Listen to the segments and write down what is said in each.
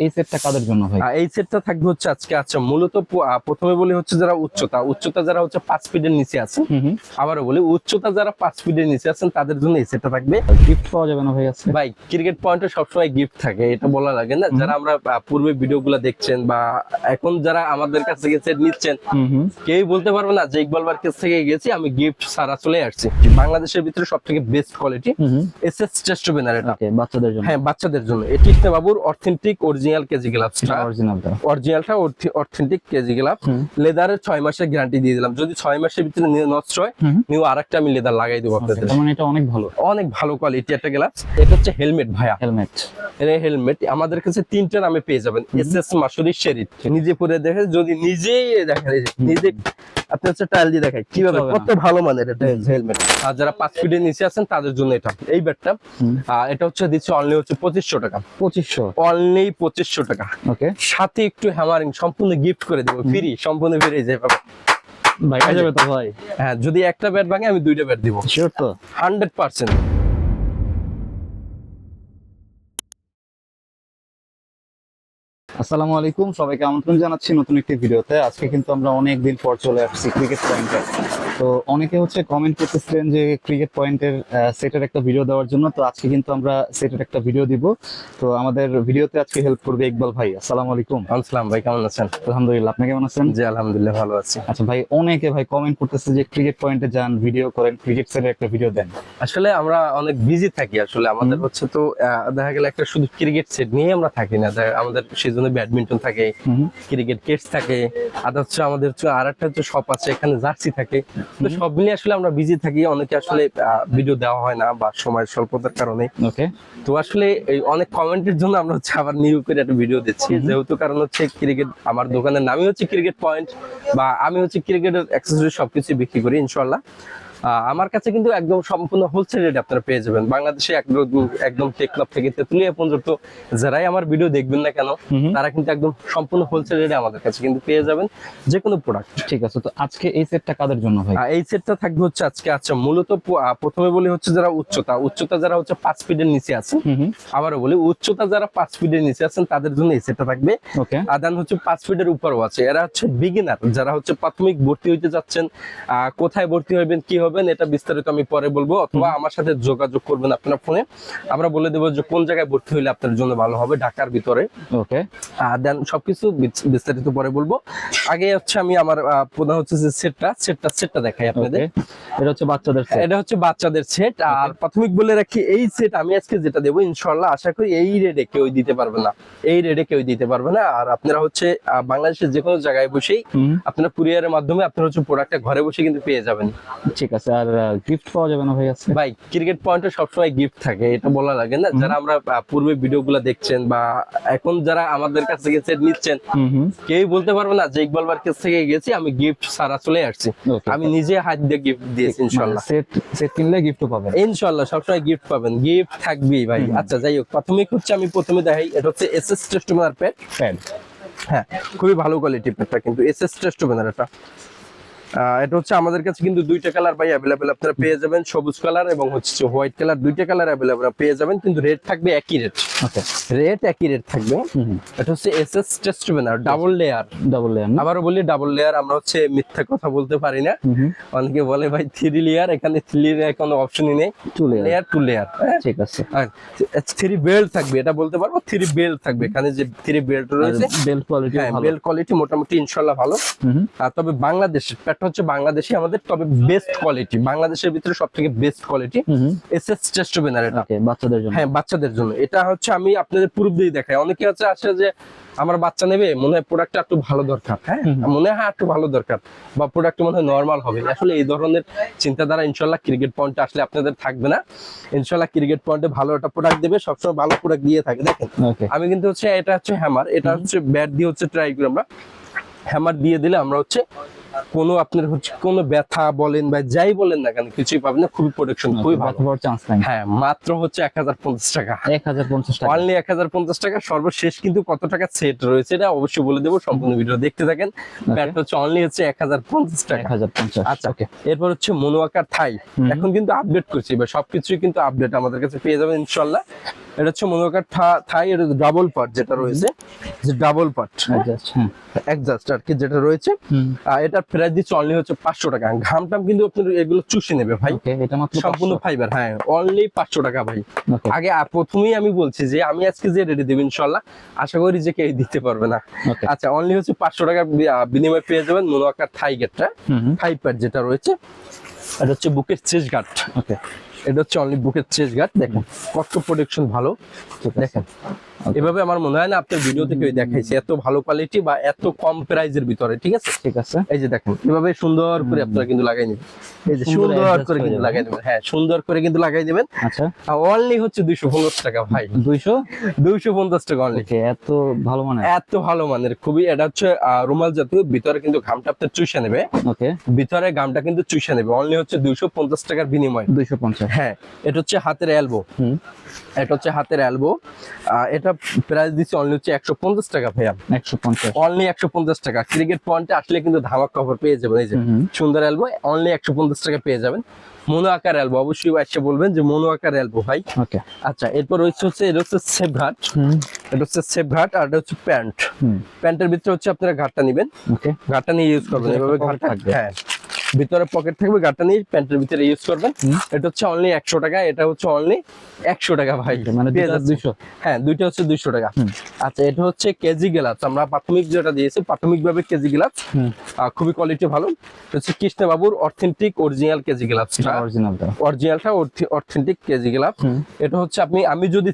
এই সেটটা কাদের জন্য ভাই? এই সেটটা থাকবে হচ্ছে আজকে মূলত প্রথমে বলি হচ্ছে যারা উচ্চতা যারা হচ্ছে 5 ফিটের নিচে আছে, আবারও বলি উচ্চতা যারা 5 ফিটের নিচে আছেন তাদের জন্য এই সেটটা থাকবে। গিফট পাওয়া যাবে না ভাই আজকে? ভাই ক্রিকেট পয়েন্টে সবসময় গিফট থাকে, এটা বলা লাগে না? যারা আমরা পূর্বে ভিডিওগুলো দেখছেন বা এখন যারা আমাদের কাছ থেকে সেট নিচ্ছেন, কেউ বলতে পারবে না যে ইকবাল ভাইয়ের কাছ থেকে গেছি আমি গিফট ছাড়া চলে আসছি। বাংলাদেশের ভিতরে সবথেকে best quality SS test opener, এটা বাচ্চাদের জন্য। হ্যাঁ, বাচ্চাদের জন্য। এটি কৃষ্ণ বাবুর অথেন্টিক অরিজিনাল কেজি গ্লাভসটা, অরিজিনালটা অথেন্টিক কেজি গ্লাভ। লেদারের 6 মাসের গ্যারান্টি দিয়ে দিলাম, যদি 6 মাসের ভিতরে নষ্ট হয় নিউ আরেকটা আমি লেদার লাগাই দেবো আপনাদের। মানে এটা অনেক ভালো, অনেক ভালো কোয়ালিটি একটা গ্লাভস। এটা হচ্ছে হেলমেট ভাইয়া, হেলমেট আমাদের কাছে 3টা নামে পেয়ে যাবেন। এসএস মাসুরি শেরিট, নিজে পরে দেখে, যদি নিজেই দেখেন, নিজে আপনি হচ্ছে টাইল দিয়ে দেখায় কিভাবে কত ভালো মানের এটা হেলমেট। আর যারা 5 ফিটের নিচে আছেন তাদের জন্য এটা, এই ব্যাটটা এটা হচ্ছে দিচ্ছে অনলি হচ্ছে 2500 টাকা। 2500 অনলি 2500 টাকা। ওকে, সাথে একটু হ্যামারিং সম্পূর্ণ গিফট করে দেবো, ফ্রি, সম্পূর্ণ ফ্রি যেভাবে ভাই যাবে তো ভাই। হ্যাঁ, যদি একটা ব্যাট ভাঙে আমি 2টা ব্যাট দিব, শিওর তো? 100%। আসসালামু আলাইকুম, সবাইকে আমন্ত্রণ জানাচ্ছি নতুন একটি ভিডিওতে। আজকে কিন্তু আমরা অনেক দিন পর চলে আসছি ক্রিকেট পয়েন্টে। তো অনেকে হচ্ছে কমেন্ট করতেছিলেন যে ক্রিকেট পয়েন্টের সেটের একটা ভিডিও দেওয়ার জন্য, তো আজকে কিন্তু আমরা সেটের একটা ভিডিও দিব। তো আমাদের ভিডিওতে আজকে হেল্প করবে ইকবাল ভাই। আসসালামু আলাইকুম। আসসালাম ভাই, কেমন আছেন? আলহামদুলিল্লাহ, আপনি কেমন আছেন? জি আলহামদুলিল্লাহ ভালো আছি। আচ্ছা ভাই, অনেকে ভাই কমেন্ট করতেছে যে ক্রিকেট পয়েন্টে যান, ভিডিও করেন, ক্রিকেট সেটের একটা ভিডিও দেন। আসলে আমরা অনেক বিজি থাকি, আসলে আমাদের হচ্ছে তো দেখা গেল একটা শুধু ক্রিকেট সেট নিয়ে আমরা থাকি না, আমাদের সেজন্য ব্যাডমিন্টন থাকে, ক্রিকেট কিটস থাকে, আর হচ্ছে আমাদের হচ্ছে আরেকটা হচ্ছে শপ আছে, এখানে জার্সি থাকে। তো সব মিলিয়ে আসলে আমরা বিজি থাকি, অনেকে আসলে ভিডিও দেওয়া হয় না বা সময়ের স্বল্পতার কারণে। ওকে, তো আসলে এই অনেক কমেন্টের জন্য আমরা হচ্ছে আবার নিউ করে একটা ভিডিও দিচ্ছি, যেহেতু কারণ হচ্ছে ক্রিকেট, আমার দোকানের নামই হচ্ছে ক্রিকেট পয়েন্ট, বা আমি হচ্ছে ক্রিকেটের অ্যাক্সেসরি সবকিছু বিক্রি করি ইনশাআল্লাহ। আমার কাছে কিন্তু একদম সম্পূর্ণ হোলসেল রেটে আপনারা পেয়ে যাবেন। বাংলাদেশে একদম টেকনাফ থেকে তেতুলিয়া পর্যন্ত যারাই আমার ভিডিও দেখবেন না কেন, তারা কিন্তু একদম সম্পূর্ণ হোলসেল রেটে আমাদের কাছে কিন্তু পেয়ে যাবেন যে কোনো প্রোডাক্ট। ঠিক আছে, তো আজকে এই সেটটা কাদের জন্য ভাই? এই সেটটা থাকবে হচ্ছে আজকে মূলত প্রথমে বলি হচ্ছে যারা উচ্চতা যারা হচ্ছে 5 ফিটের নিচে আছেন, আবারও বলি উচ্চতা যারা 5 ফিটের নিচে আছেন তাদের জন্য এই সেটটা থাকবে। ওকে, আদান হচ্ছে 5 ফিটের উপরও আছে, এরা হচ্ছে বিগিনার, যারা হচ্ছে প্রাথমিক ভর্তি হইতে যাচ্ছেন, কোথায় ভর্তি হবেন কি হবেন এটা বিস্তারিত আমি পরে বলবো, অথবা আমার সাথে যোগাযোগ করবেন আপনার ফোনে, আমরা বলে দেবো যে কোন জায়গায় ভর্তি হইলে আপনার জন্য ভালো হবে ঢাকার ভিতরে। ওকে, দেন সবকিছু বিস্তারিত পরে বলবো। আগে হচ্ছে আমি আমার প্রধান হচ্ছে যে সেটটা দেখাই আপনাদের। এটা হচ্ছে বাচ্চাদের সেট, এটা হচ্ছে বাচ্চাদের সেট। আর প্রাথমিক বলে রাখি, এই সেট আমি আজকে যেটা দেবো ইনশাআল্লাহ আশা করি এই রেটে কেউ দিতে পারবে না, এই রেটে কেউ দিতে পারবে না। আর আপনারা হচ্ছে বাংলাদেশের যে কোনো জায়গায় বসেই আপনারা কুরিয়ারের মাধ্যমে আপনারা হচ্ছে প্রোডাক্টটা ঘরে বসে কিন্তু পেয়ে যাবেন। ঠিক আছে, আর গিফট পাওয়া যাবে না ভাই আজকে? ভাই ক্রিকেট পয়েন্টে সবসময় গিফট থাকে, এটা বলা লাগে না? যারা আমরা পূর্বে ভিডিওগুলো দেখছেন বা এখন যারা আমাদের কাছ থেকে সেট নিচ্ছেন, কেউ বলতে পারবে না যে ইকবাল ভাইয়ের কাছ থেকে গেছি আমি গিফট ছাড়া চলে আসছি। আমি নিজে হাত দিয়ে গিফট দিয়েছি ইনশাআল্লাহ। সেট কিনলে গিফটও পাবেন ইনশাআল্লাহ, সবসময় গিফট পাবেন, গিফট থাকবেই ভাই। আচ্ছা যাই হোক, প্রাথমিক হচ্ছে আমি প্রথমে দেখাই, এটা হচ্ছে এসএস টেস্ট ওপেনার প্যাড। হ্যাঁ, খুবই ভালো কোয়ালিটির প্যাডটা, কিন্তু এসএস টেস্ট ওপেনার এটা হচ্ছে আমাদের কাছে কিন্তু 2টা কালার ভাই अवेलेबल আপনারা পেয়ে যাবেন, সবুজ কালার এবং হচ্ছে হোয়াইট কালার, 2টা কালার अवेलेबल পেয়ে যাবেন, কিন্তু রেট থাকবে একই রেট। ওকে, রেট একই রেট থাকবে। এটা হচ্ছে SS test opener double layer. আবারও বলি ডাবল লেয়ার, আমরা হচ্ছে মিথ্যা কথা বলতে পারি না। অনেকে বলে ভাই 3 লেয়ার, এখানে 3 লেয়ার কোনো অপশনই নেই, 2 লেয়ার। ঠিক আছে, আর 3 বেল্ট থাকবে, এটা বলতে পারবো 3 বেল্ট থাকবে, এখানে যে 3 বেল্ট রয়েছে, বেল্ট কোয়ালিটি ভালো, বেল্ট কোয়ালিটি মোটামুটি ইনশাআল্লাহ ভালো। তবে বাংলাদেশের প্যাডটা হচ্ছে বাংলাদেশি আমাদের, তবে বেস্ট কোয়ালিটি, বাংলাদেশের ভিতরে সবথেকে best quality SS test opener. এটা বাচ্চাদের জন্য, হ্যাঁ বাচ্চাদের জন্য। এটা হচ্ছে আমি আপনাদের পূর্ব দিয়ে দেখাই, অনেকে হচ্ছে আসে যে আমার বাচ্চা নেবে, মনে হয় প্রোডাক্টটা একটু ভালো দরকার, হ্যাঁ মনে হয় একটু ভালো দরকার, বা প্রোডাক্ট মনে হয় নরমাল হবে। আসলে এই ধরনের চিন্তাধারা ইনশাআল্লাহ ক্রিকেট পয়েন্টে আসলে আপনাদের থাকবে না। ইনশাআল্লাহ ক্রিকেট পয়েন্টে ভালো একটা প্রোডাক্ট দেবে, সবসময় ভালো প্রোডাক্ট দিয়ে থাকে। দেখেন আমি কিন্তু হচ্ছে এটা হচ্ছে হ্যামার, এটা হচ্ছে ব্যাট দিয়ে হচ্ছে ট্রাই করি আমরা, হ্যামার দিয়ে দিলে আমরা হচ্ছে কোনো আপনার হচ্ছে কোনো ব্যথা বলেন বা যাই বলেন না কেন কিছুই পাবেন না, খুবই প্রোটেকশন, খুবই ভালো চান্স নাই। হ্যাঁ, মাত্র হচ্ছে 1050 টাকা, 1050 টাকা, অনলি 1050 টাকা। সর্বশেষ কিন্তু কত টাকা সেট রয়েছে এটা অবশ্যই বলে দেবো, সম্পূর্ণ ভিডিও দেখতে থাকেন। ব্যাট হচ্ছে অনলি হচ্ছে 1050 টাকা, 1050। আচ্ছা ওকে, এরপর হচ্ছে মনোয়াকার থাই, এখন কিন্তু আপডেট করছি বা সবকিছুই কিন্তু আপডেট আমাদের কাছে পেয়ে যাবেন ইনশাআল্লাহ। এটা হচ্ছে মনোকার থাই, এটা ডাবল পার্ট যেটা রয়েছে, যে ডাবল পার্ট Adjust, হ্যাঁ। এক্সাস্ট আর কি যেটা রয়েছে, এটার প্রাইস দিচ্ছে অনলি হচ্ছে 500 টাকা। ঘামটাম কিন্তু আপনার এগুলো চুষে নেবে ভাই, ওকে, এটা মাত্র সম্পূর্ণ 500 ফাইবার, হ্যাঁ অনলি 500 টাকা ভাই। Okay. আগে প্রথমেই আমি বলছি যে আমি আজকে যে রেটে দেব ইনশাআল্লাহ আশা করি যে কেউ দিতে পারবে না। Okay. আচ্ছা, অনলি হচ্ছে 500 টাকার বিনিময়ে পেয়ে যাবেন মনোকার থাই গেটটা, থাই প্যাড যেটা রয়েছে, এটা হচ্ছে বুকের চেস্ট গার্ড। ওকে, এটা হচ্ছে অনলি বুকের চেস্ট গার্ড, দেখেন কত প্রোটেকশন ভালো, দেখেন এভাবে আমার মনে হয় না আপনার ভিডিওতে কেউ দেখাইছে এত ভালো কোয়ালিটি বা এত কম প্রাইজের ভিতরে। ঠিক আছে, ঠিক আছে। এই যে দেখেন এভাবে সুন্দর করে আপনারা কিন্তু লাগাই নেবেন, এই যে সুন্দর সুন্দর adjust করে হয়ে কিন্তু যাবে। লাগাই দেবেন, হ্যাঁ সুন্দর করে কিন্তু লাগাই দেবেন। আচ্ছা, অনলি হচ্ছে 250 টাকা ভাই, 250 টাকা অনলি। ওকে, এত ভালো মানে। এত ভালো মানের খুবই, এটা হচ্ছে রুমাল জাতীয়, ভিতরে কিন্তু ঘামটা আপনার চুষে নেবে, ওকে, ভিতরে ঘামটা কিন্তু চুষে নেবে, অনলি হচ্ছে 250 টাকার বিনিময়। 250। হ্যাঁ, এটা হচ্ছে হাতের এলবো, এটা হচ্ছে হাতের এলবো, এটা প্রাইস দিচ্ছে অনলি হচ্ছে 150 টাকা ভাইয়া, 150। অনলি 150 টাকা। ক্রিকেট পয়েন্টে আসলে কিন্তু ধামাক কভার পেয়ে যাবেন, এই যে সুন্দর এলবো, অনলি 150 টাকা পেয়ে যাবেন। মনো আকার এলবো, অবশ্যই এসে বলবেন যে মনো আকার এলবো ভাই। ওকে, আচ্ছা, এরপর হচ্ছে এটা হচ্ছে সেফ ঘাট, এটা হচ্ছে সেফ ঘাট, আর এটা হচ্ছে প্যান্ট। প্যান্টের ভিতরে হচ্ছে আপনারা ঘাটটা নেবেন, ওকে, ঘাটটা নিয়ে ইউজ করবেন, ভিতরে এভাবে একটা ঘাটটা, pocket থাকবে। হ্যাঁ ভিতরে পকেট থাকবে, ঘাটটা নিয়ে প্যান্টের ভিতরে ইউজ করবেন। এটা হচ্ছে অনলি 100 টাকা, এটা হচ্ছে অনলি 100 টাকা ভাই, মানে পেয়ে দুইটা যাচ্ছেন। 200। হ্যাঁ, দুইটা হচ্ছে 200 টাকা। আচ্ছা, এটা হচ্ছে কেজি গ্লাভস, আমরা প্রাথমিক যেটা দিয়েছি প্রাথমিকভাবে কেজি গ্লাভস, খুবই কোয়ালিটি ভালো। এটা হচ্ছে কৃষ্ণ বাবুর অথেন্টিক অরিজিনাল কেজি গ্লাভস, অরিজিনালটা। অরিজিনালটা অথেন্টিক কেজি গ্লাভস। এটা হচ্ছে আমি যদি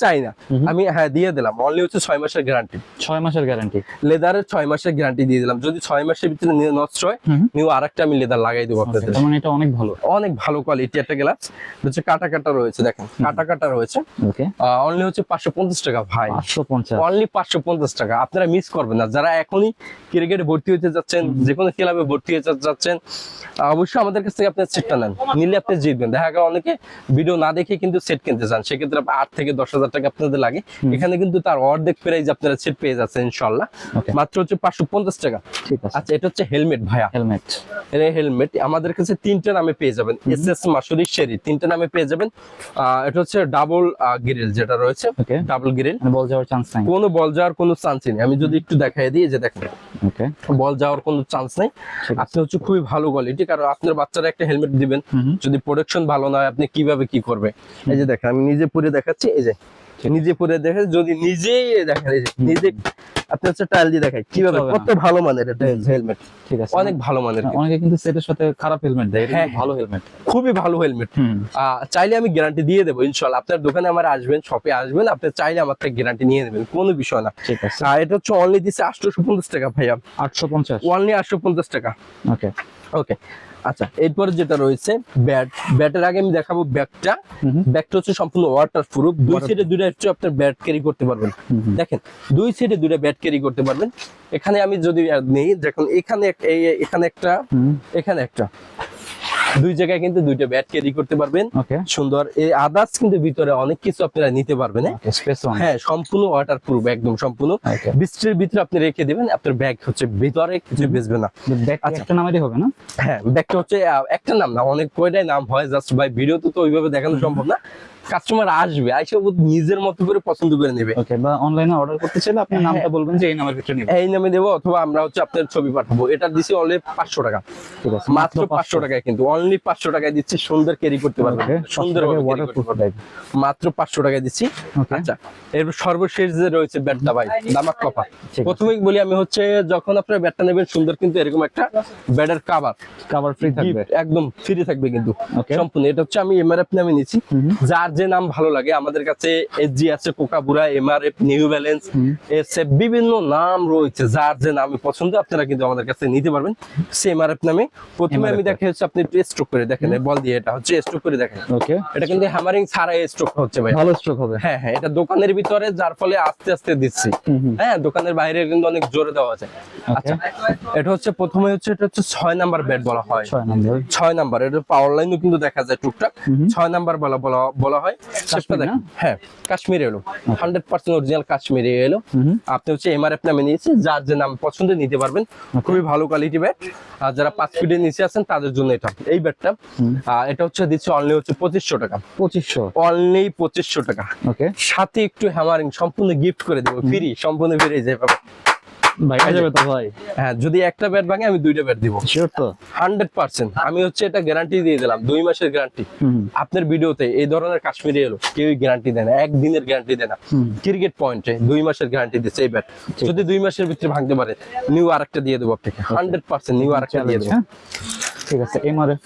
চাই না আমি হ্যাঁ দিয়ে দিলাম, অনলি হচ্ছে 6 মাসের গ্যারান্টি, 6 মাসের গ্যারান্টি। লেদারের 6 মাসের গ্যারান্টি দিয়ে দিলাম। যদি 6 মাসের ভিতরে নষ্ট হয় নিউ আরেকটা আমি লেদার লাগাই দেবো আপনাদের। তার মানে এটা অনেক ভালো। অনেক ভালো কোয়ালিটি একটা গ্লাভস, হচ্ছে কাটা রয়েছে, দেখেন কাটা রয়েছে, ওকে, অনলি হচ্ছে 550 টাকা ভাই, 550। অনলি 550 টাকা। আপনারা মিস করবেন না, যারা এখনই ক্রিকেটে ভর্তি হতে যাচ্ছেন, যে কোনো ক্লাবে ভর্তি হতে যাচ্ছেন, অবশ্যই আমাদের কাছ থেকে আপনার সেটটা নেন, নিলে আপনি জিতবেন। দেখা গেল অনেকে ভিডিও না দেখে কিন্তু সেট কিনতে চান, সেক্ষেত্রে 8 থেকে 10,000 টাকা আপনাদের লাগে, এখানে কিন্তু তার অর্ধেক প্রাইস আপনারা সেট পেয়ে যাচ্ছেন ইনশাআল্লাহ, মাত্র হচ্ছে 550 টাকা। ঠিক আছে। আচ্ছা, এটা হচ্ছে হেলমেট ভাইয়া, হেলমেট। হেলমেট আমাদের কাছে 3টা নামে পেয়ে যাবেন, এসএস মাসুরি শেরি 3টা নামে পেয়ে যাবেন। এটা হচ্ছে ডাবল গ্রিল যেটা রয়েছে, ওকে, ডাবল গ্রিল, মানে বল যাওয়ার চান্স নাই। কোনো বল যাওয়ার কোনো চান্স নেই। আমি যদি একটু দেখাই দিই, যে দেখেন ওকে, বল যাওয়ার কোনো চান্স নেই। আপনি হচ্ছে খুবই ভালো কোয়ালিটি, কারণ আপনার বাচ্চারা একটা হেলমেট দিবেন, যদি প্রোটেকশন ভালো না হয় আপনি কিভাবে কি করবে। এই যে দেখেন আমি নিজে পরে দেখাচ্ছি, এই যে নিজে পরে দেখে, যদি নিজেই দেখেন, এই যে নিজে আপনি হচ্ছে টাইল দিয়ে দেখাই কিভাবে, কত ভালো মানের এটা হেলমেট, ঠিক আছে। অনেক ভালো মানের। অনেকে কিন্তু সেটের সাথে খারাপ হেলমেট দেয়, এটা হ্যাঁ, কিন্তু ভালো হেলমেট। খুবই ভালো হেলমেট। চাইলে আমি গ্যারান্টি দিয়ে দেবো ইনশাআল্লাহ, আপনার দোকানে আমার আসবেন, শপে আসবেন, আপনি চাইলে আমার থেকে গ্যারান্টি নিয়ে নেবেন, কোনো বিষয় না। ঠিক আছে। এটা হচ্ছে অনলি দিচ্ছে 850 টাকা ভাইয়া, 850। অনলি 850 টাকা। ওকে, ওকে, আচ্ছা এরপরে যেটা রয়েছে ব্যাটের আগে আমি দেখাবো ব্যাগটা। ব্যাগটা হচ্ছে সম্পূর্ণ ওয়াটার প্রুফ, দুই সাইডে দুইটা হচ্ছে আপনার ব্যাট ক্যারি করতে পারবেন। দেখেন দুই সাইডে দুইটা ব্যাট ক্যারি করতে পারবেন। এখানে আমি যদি নেই, দেখুন এখানে এখানে একটা, এখানে একটা, দুই জায়গায় কিন্তু দুইটা ব্যাট ক্যারি করতে পারবেন। ওকে, সুন্দর। এই আদার্স কিন্তু ভিতরে অনেক কিছু আপনারা নিতে পারবেন। Space one. হ্যাঁ, সম্পূর্ণ ওয়াটার প্রুফ, একদম সম্পূর্ণ। বৃষ্টির ভিতরে আপনি রেখে দিবেন, আপনার ব্যাগ হচ্ছে ভিতরে কিছু ভিজবে না। ব্যাগ একটা নামাইলে হবে না? হ্যাঁ, ব্যাগটা হচ্ছে একটা নাম না, অনেক কয়টাই নাম হয়, জাস্ট ভাই ভিডিওতে তো ওইভাবে দেখানো সম্ভব না। কাস্টমার আসবে, আইসা নিজের মতো করে পছন্দ করে নেবে। ওকে, বা অনলাইনে অর্ডার করতে চাইলে আপনি নামটা বলবেন যে এই নামের ভিতরে নিব, এই নামে দেবো, অথবা আমরা হচ্ছে আপনার ছবি পাঠাবো। এটা দিছি অনলি 500 টাকা, ঠিক আছে, মাত্র 500 টাকায়, কিন্তু অনলি 500 টাকায় দিচ্ছি, সুন্দর ক্যারি করতে পারবেন, সুন্দর ওয়াটারপ্রুফ ব্যাগ, মাত্র 500 টাকায় দিচ্ছি। আচ্ছা, এরপর সর্বশেষ যে রয়েছে ব্যাটটা ভাই, দামাক কপা। প্রথমেই বলি আমি হচ্ছে, যখন আপনার ব্যাটটা নেবেন সুন্দর কিন্তু এরকম একটা ব্যাটের কভার ফ্রি থাকবে, একদম ফ্রি থাকবে কিন্তু সম্পূর্ণ। এটা হচ্ছে আমি এমআরএফ নামে নিচ্ছি, যার যে নাম ভালো লাগে। আমাদের কাছে এসজি আছে, কোকাবুরা, এমআরএফ, নিউ ব্যালেন্স, এসএফ, বিভিন্ন নাম রয়েছে, যার যে নামে পছন্দ আপনারা কিন্তু আমাদের কাছে নিতে পারবেন সে এমআরএফ নামে। প্রথমে আমি দেখে হচ্ছে আপনি একটু স্ট্রোক করে দেখেন, বল দিয়ে, এটা হচ্ছে স্ট্রোক করে দেখেন। ওকে, এটা কিন্তু হ্যামারিং ছাড়া স্ট্রোক হচ্ছে ভাই, ভালো স্ট্রোক হবে। হ্যাঁ হ্যাঁ, এটা দোকানের ভিতরে, যার ফলে আস্তে আস্তে দিচ্ছি। হ্যাঁ, দোকানের বাইরে কিন্তু অনেক জোরে দেওয়া যায়। আচ্ছা, এটা হচ্ছে প্রথমে হচ্ছে, এটা হচ্ছে 6 নাম্বার ব্যাট বলা হয়, 6 নাম্বার। 6 নাম্বার। এটা পাওয়ার লাইনও কিন্তু দেখা যায় টুকটাক, 6 নাম্বার বলা হয়। হয় শেপটা কাশ্মীর না? দেখেন, হ্যাঁ কাশ্মীরি এলো, 100% অরিজিনাল কাশ্মীরি এলো। আপনি হচ্ছে এমআরএফ নামে নিয়েছে, যার যে নাম পছন্দ নিতে পারবেন, খুবই ভালো কোয়ালিটি ব্যাট। আর যারা 5 ফিটের নিচে আছেন তাদের জন্য এটা, এই ব্যাটটা এটা হচ্ছে দিচ্ছে অনলি হচ্ছে 2500 টাকা, 2500 অনলি 2500 টাকা। ওকে সাথে একটু হ্যামারিং সম্পূর্ণ গিফট করে দেবো, ফ্রি, সম্পূর্ণ ফ্রি যে পাবে। ভাই হয়ে যাবে তো ভাই? হ্যাঁ, যদি একটা ব্যাট ভাঙে আমি 2টা ব্যাট দিব, শিওর তো? 100%। আমি হচ্ছে এটা গ্যারান্টি দিয়ে দিলাম, 2 মাসের গ্যারান্টি। আপনার ভিডিওতে এই ধরনের কাশ্মীরি এলো কেউই গ্যারান্টি দেয় না, একদিনের গ্যারান্টি দেয় না। ক্রিকেট পয়েন্টে 2 মাসের গ্যারান্টি দিচ্ছে এই ব্যাট, যদি 2 মাসের ভিতরে ভাঙতে পারে নিউ আরেকটা দিয়ে দেবো আপনাকে, 100% নিউ আরেকটা দিয়ে দেবো। ঠিক আছে। এমআরএফ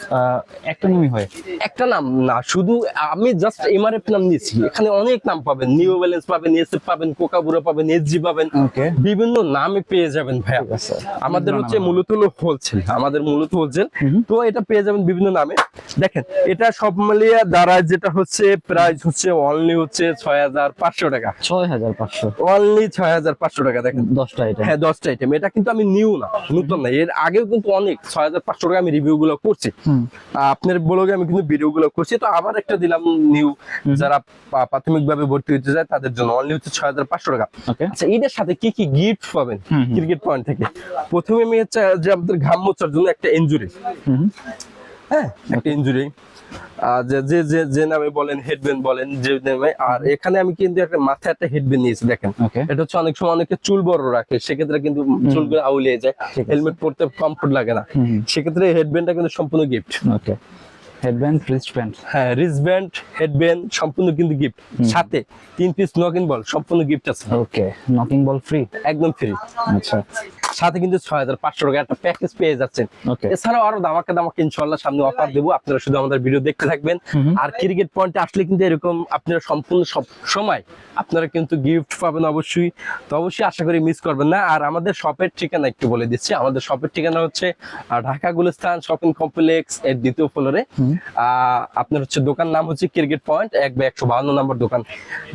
একটা নামই হয়? একটা নাম না, শুধু আমি জাস্ট এমআরএফ নাম নিয়েছি, এখানে অনেক নাম পাবেন, নিউ ব্যালেন্স পাবেন, এসএফ পাবেন, কোকাবুরা পাবেন, এসজি পাবেন, ওকে, বিভিন্ন নামে পেয়ে যাবেন ভাইয়া। ঠিক আছে। আমাদের হচ্ছে মূলত হলো হোলসেল, আমাদের মূলত হোলসেল, তো এটা পেয়ে যাবেন বিভিন্ন নামে। দেখেন এটা সব মিলিয়ে দাঁড়ায় যেটা হচ্ছে প্রাইস হচ্ছে অনলি হচ্ছে 6500 টাকা, 6500 অনলি 6500 টাকা। দেখেন 10টা আইটেম? হ্যাঁ 10টা আইটেম। এটা কিন্তু আমি নিউ না, নতুন না, এর আগেও কিন্তু অনেক 6500 টাকা আমি রিভিউ গুলো করছি, আপনার ব্লগে আমি কিন্তু ভিডিও গুলো করছি, তো আবার একটা দিলাম নিউ, যারা প্রাথমিক ভাবে ভর্তি হতে যায় তাদের জন্য অনলি হচ্ছে 6500 টাকা। ওকে, আচ্ছা, এটার সাথে কি কি গিফট পাবেন ক্রিকেট পয়েন্ট থেকে? প্রথমে আমি হচ্ছে যে আমাদের ঘাম মোচার জন্য একটা ইনজুরি, হ্যাঁ একটা ইনজুরি, যে যে যে যে নামে বলেন, হেডব্যান্ড বলেন যে নামে। আর এখানে আমি কিন্তু একটা মাথায় একটা হেডব্যান্ড নিয়েছি, দেখেন ওকে, এটা হচ্ছে অনেক সময় অনেকে চুল বড় রাখে, সেক্ষেত্রে কিন্তু চুলগুলো আউলিয়ে যায়, হেলমেট পরতে কমফোর্ট লাগে না, সেক্ষেত্রে হেডব্যান্ডটা কিন্তু সম্পূর্ণ গিফট। ওকে, হেডব্যান্ড, রিস্টব্যান্ড? হ্যাঁ, রিস্টব্যান্ড, হেডব্যান্ড সম্পূর্ণ কিন্তু গিফট, সাথে 3 পিস নকিং বল সম্পূর্ণ গিফট আছে। ওকে, নকিং বল ফ্রি? একদম ফ্রি। আচ্ছা, সাথে কিন্তু 6500 টাকা একটা প্যাকেজ পেয়ে যাচ্ছেন। ওকে, এছাড়াও আরো দামাকা দামাকা ইনশাআল্লাহ সামনে অফার দেবো, আপনারা শুধু আমাদের ভিডিও দেখতে থাকবেন। আর ক্রিকেট পয়েন্টে আসলে কিন্তু এরকম আপনারা সম্পূর্ণ সব সময় আপনারা কিন্তু গিফট পাবেন অবশ্যই, তো অবশ্যই আশা করি মিস করবেন না। আর আমাদের শপের ঠিকানা একটু বলে দিচ্ছি, আমাদের শপের ঠিকানা হচ্ছে ঢাকা গুলিস্তান শপিং কমপ্লেক্স এর 2য় ফ্লোরে। আপনার হচ্ছে দোকান নাম হচ্ছে ক্রিকেট পয়েন্ট, 1/152 নম্বর দোকান।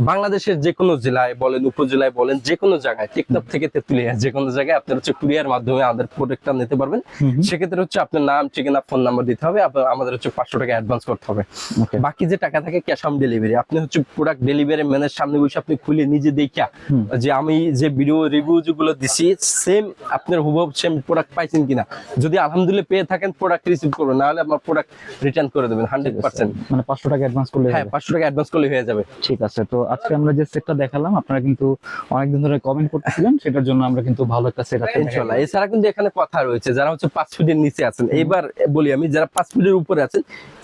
বাংলাদেশের যে কোনো জেলায় বলেন, উপজেলায় বলেন, যে কোনো জায়গায়, টেকনাফ থেকে তেতুলিয়া, যে কোনো জায়গায় আপনার হচ্ছে কুরিয়ার মাধ্যমে আমাদের প্রোডাক্টটা নিতে পারবেন। সেক্ষেত্রে হচ্ছে আপনার নাম, ঠিকানা, ফোন নাম্বার দিতে হবে, আমাদের হচ্ছে 500 টাকা অ্যাডভান্স করতে হবে। বাকি যে টাকা থাকে ক্যাশ অন ডেলিভারি। আপনি হচ্ছে প্রোডাক্ট ডেলিভারি ম্যানের সামনে বসে আপনি খুলে নিজে দেখা যে আমি যে ভিডিও রিভিউ যেগুলো দিছি সেম আপনার হুবহু সেম প্রোডাক্ট পাইছেন কিনা, যদি আলহামদুলিল্লাহ পেয়ে থাকেন প্রোডাক্ট রিসিভ করবেন, না হলে আপনার প্রোডাক্ট রিটার্ন করে দেবেন 100%। মানে 500 টাকা অ্যাডভান্স করলে? হ্যাঁ, 500 টাকা অ্যাডভান্স করলে হয়ে যাবে। ঠিক আছে। তো আজকে আমরা যে সেটটা দেখালাম, আপনারা কিন্তু অনেকদিন ধরে কমেন্ট করতেছিলেন, সেটার জন্য আমরা কিন্তু ভালো একটা সেট আছে ইনশাআল্লাহ। এছাড়া কিন্তু এখানে কথা রয়েছে, যারা হচ্ছে 5 ফিটের নিচে আছেন, এবার বলি আমি, যারা 5 ফিটের উপরে আছেন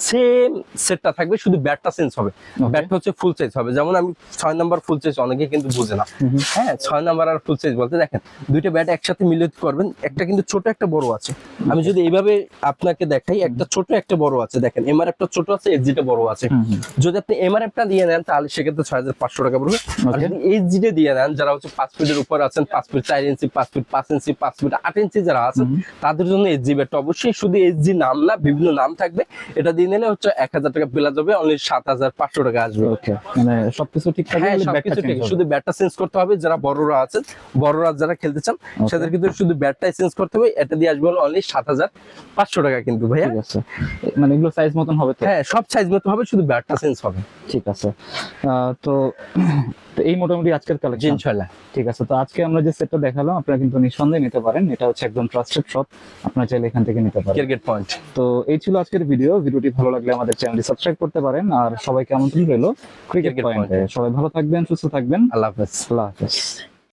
সেম সেটটা থাকবে, শুধু ব্যাটটা চেঞ্জ হবে। ব্যাটটা হচ্ছে ফুল সাইজ হবে, যেমন আমি 6 নাম্বার ফুল সাইজ, অনেকে কিন্তু বুঝে না। হ্যাঁ, 6 নাম্বার আর ফুল সাইজ বলতে, দেখেন দুইটা ব্যাট একসাথে মিলিয়ে করবেন, একটা কিন্তু ছোট একটা বড় আছে। আমি যদি এইভাবে আপনাকে দেখাই, একটা ছোট একটা বড় আছে, দেখেন এমআরএফটা ছোট আছে, এসজিটা বড় আছে। যদি আপনি এমআরএফটা দিয়ে নেন তাহলে সেক্ষেত্রে 6500 টাকা পড়বে। আর যদি এসজিটা দিয়ে নেন, যারা হচ্ছে 5 ফিটের উপর আছেন, 5 ফিট 4 ইঞ্চি, 5 ফিট 5 ইঞ্চি, 5 ফিট 8 ইঞ্চি যারা আছেন, তাদের জন্য এসজি ব্যাটটা অবশ্যই, শুধু এসজি নাম না, বিভিন্ন নাম থাকবে, এটা দিয়ে নিলে হচ্ছে 1000 টাকা বিল যাবে, অনলি 7500 টাকা আসবে। ওকে, মানে সবকিছু ঠিক থাকবে, হ্যাঁ, খালি ব্যাটটা সবকিছু ঠিক, চেঞ্জ শুধু ব্যাটটা চেঞ্জ করতে হবে। যারা বড়রা আছেন, বড়রা যারা খেলতে চান, তাদের কিন্তু শুধু ব্যাটটাই চেঞ্জ করতে হবে, এটা দিয়ে আসবে অনলি 7500 টাকা কিন্তু ভাইয়া। ঠিক আছে, মানে এগুলো সাইজ মতন হবে তো? হ্যাঁ, সব সাইজ মতো হবে, শুধু ব্যাটটা চেঞ্জ হবে। ঠিক আছে। তো এই মোটামুটি আজকের কালেকশন ইনশাআল্লাহ। ঠিক আছে। তো আজকে আমরা যে সেটটা দেখালাম, আপনারা কিন্তু নিঃসন্দেহে নিতে পারেন, এটা হচ্ছে একদম ট্রাস্টেড শপ, আপনারা চাইলে এখান থেকে নিতে পারেন। Cricket point. তো এই ছিল আজকের ভিডিওটি ভালো লাগলে আমাদের চ্যানেলটি সাবস্ক্রাইব করতে পারেন, আর সবাইকে আমন্ত্রণ রইল ক্রিকেট Cricket পয়েন্টে। সবাই ভালো থাকবেন, সুস্থ থাকবেন, আল্লাহ হাফেজ। আল্লাহ হাফেজ।